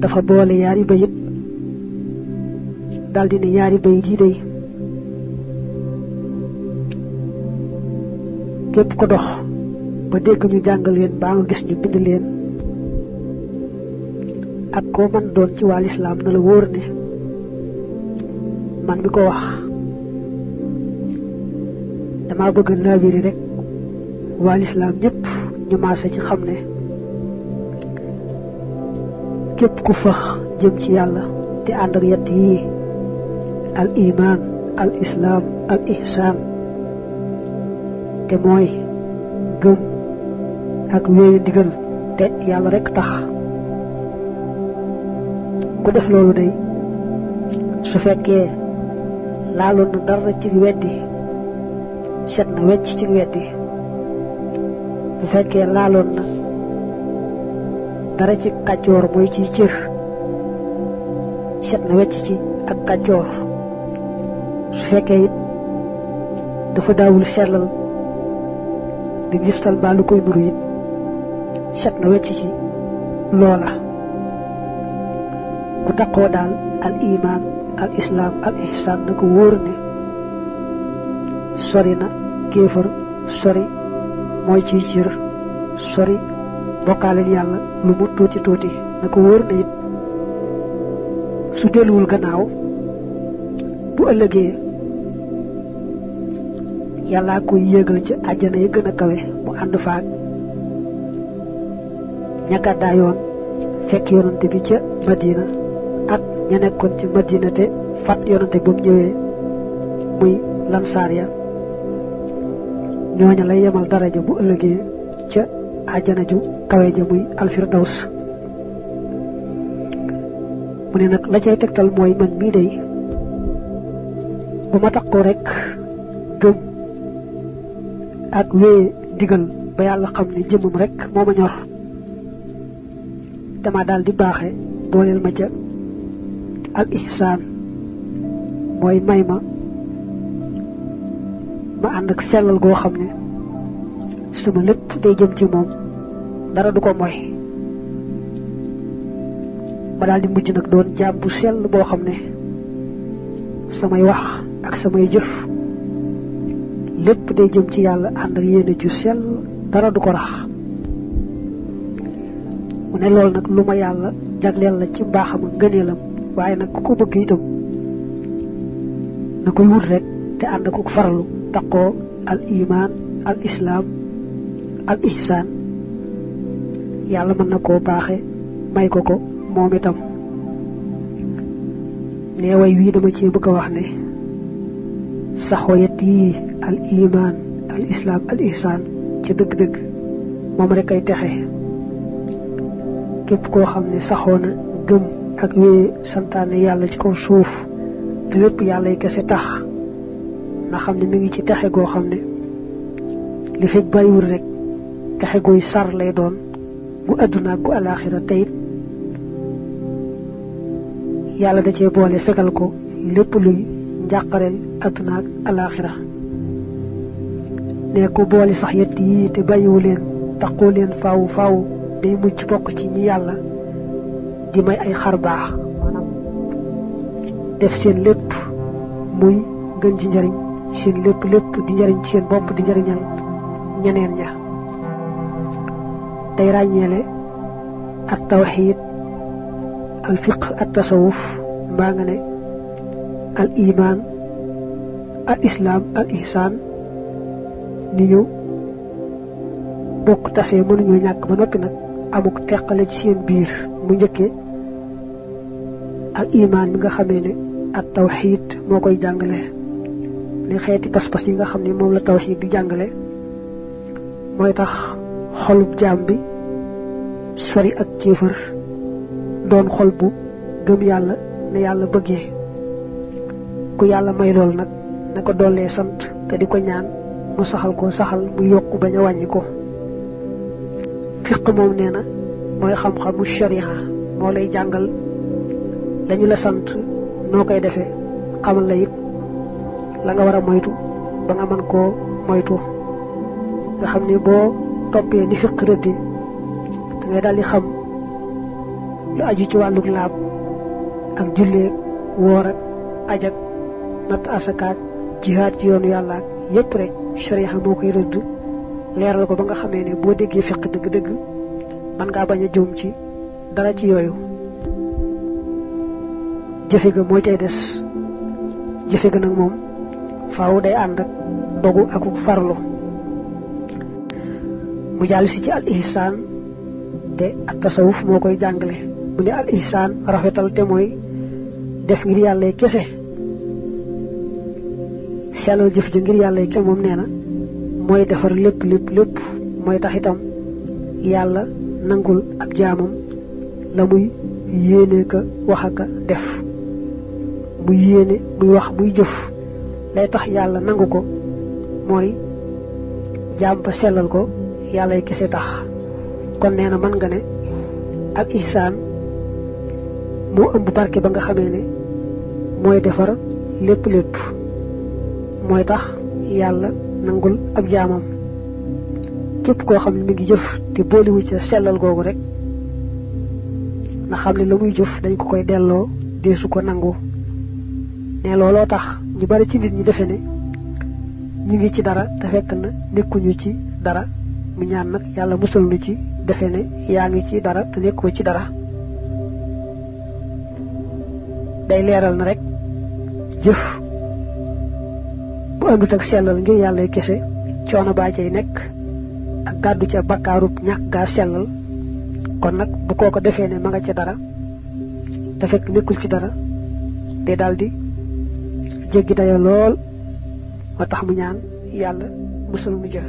dafa boole yaari bayit daldi ne yaari bayit yi day képp ko dox ba dégg ñu jàngal leen baa nga gis ñu bind leen ak koo man doon ci wàll islaam na la wóor ne man mi ko wax dama bëgg laabiri rek wàll islaam ñëpp ñu maase ci xam ne képp ku fax jëm ci yàlla te ànd ak yett yii al iman al islam al ihsan te mooy gëm ak wéyu ndigal te yàlla rek tax ku def loolu day su fekkee laaloon na dara ci weddi set na wecc ci weddi bu fekkee laaloon na dara ci kàccoor mooy ci cër set na wecc ci ak kàccoor su fekkee it dafa daawul sellal di gistal ba lu koy nuru it set na wecc ci loola ku taqoo daal al iman al islam al ihsan na ko wóor ne sori na kéefër sori mooy ci cër sori bokkaaleel yàlla lu mu tuuti tuuti na ko wóor ne it su delluwul gannaaw bu ëllëgee yàllaa koy yéegal ci àjjana yi gën a kawe mu ànd faak ña gàddaa yoon fekk yonante bi ca Madina ak ña nekkoon ci Madina te fat yonante bu mu ñëwee muy lansaar ya ñooña lay yemal daraja bu ëllëgee ca àjjana ju kawe ja muy alfirdaws mu ne nag la cay tegtal mooy man mii day bu ma takkoo rek gëm ak wéye digal ba yàlla xam ne jëmmam rek moo ma ñor dama daal di baaxe booleel ma ca al ihsaan mooy may ma ànd ak sellal goo xam ne sama lépp day jëm ci moom dara du ko moy ma daal di mujj nag doon jaam bu sell boo xam ne samay wax ak samay jëf lépp day jëm ci yàlla ànd ak yéene ju sell dara du ko rax mu ne loolu nag lu ma yàlla jagleel la ci mbaaxam ak ngëneelam waaye nag ku ko bëgg itam na koy wut rek te ànd ak farlu taqoo al iman al islam al ihsan yàlla mën na koo baaxe may ko ko moom itam ne way wii dama ci bëgg a wax ne saxoo yett yi al iman al islam al ihsan ci dëgg-dëgg moom rek ay texe képp koo xam ne saxoo na gëm ak wéye santaane yàlla ci kaw suuf te lépp yàlla yi kese tax na xam ne mi ngi ci texe goo xam ne li fekk bàyyiwul rek texe gooy sar lay doon gu àdduna ak gu alaaxira tey yàlla da cee boole fegal ko lépp luy njàqareel àdduna ak alaaxira ne ko boole sax yett yii te bàyyiwu leen taqoo leen faaw faaw day mujj bokk ci ñi yàlla di may ay xar baax maanaam def seen lépp muy gën ci njariñ seen lépp di njariñ ci seen bopp di njariñal ñeneen ña day ràññeele ak tawxiid al fiqh ak tasawuf mbaa nga ne al iman al islam al ihsan ni ñu bokk tasee mënuñoo ñàkk ba noppi nag amuk teqale ci seen biir mu njëkke al iman mi nga xamee ne ak tawxiid moo koy jàngale li xeeti pas-pas yi nga xam ne moom la tawxiid di jàngale mooy tax xolub jaam bi sori ak kéefër doon xol bu gëm yàlla ne yàlla bëggee ku yàlla may lool nag na ko dollee sant te di ko ñaan mu saxal ko saxal mu yokk bañ a wàññi ko fiq moom nee na mooy xam-xamu sharia moo lay jàngal lañu la sant noo koy defee xamal la it la nga war a moytu ba nga mën koo moytu nga xam ne boo toppee ni fiq rëddi da ngay daal di xam lu aju ci wàlluk laab ak julleeg woor ak aj ak natt asakaak jihaad ci yoonu yàlla ak yépp rek sharia moo koy rëdd leeral ko ba nga xamee ne boo déggee fiq dëgg-dëgg man ngaa bañ a juum ci dara ci yooyu jëfe ga moo cay des jëfe ga nag moom faaw day ànd ak dogu ak farlu mu jàll si ci al ihsaan te ak tasawuf moo koy jàngale mu ne al ihsaan rafetal te mooy def ngir yàlla kese sellal jëf ja ngir yàlla kese moom nee na mooy defar lépp mooy tax itam yàlla nangul ab jaamam la muy yéene ka wax aka def muy yéene muy wax muy jëf lay tax yàlla nangu ko mooy jaam ba sellal ko yàlla kese tax kon nee na mën nga ne ak ihsaan moo ëmb barke ba nga xamee ne mooy defar lépp mooy tax yàlla nangul ab jaamam képp koo xam ne mi ngi jëf te booliwu ca sellal googu rek na xam ne la muy jëf dañ ko koy delloo deesu ko nangu ne looloo tax ñu bari ci nit ñi defe ne ñi ngi ci dara te fekk na nekkuñu ci dara mu ñaan nag yàlla musal nu ci defe ne yaa ngi ci dara te nekkoo ci dara day leeral na rek jëf bu àndut ak sellal ngir yàlla kese coono baa cay nekk ak gàddu ca bakkaarub ñàkk gaa sellal kon nag bu kooko defee ne ma nga ca dara te fekk nekkul ci dara day daldi jéggi dayo lool moo tax mu ñaan yàlla musal mu jë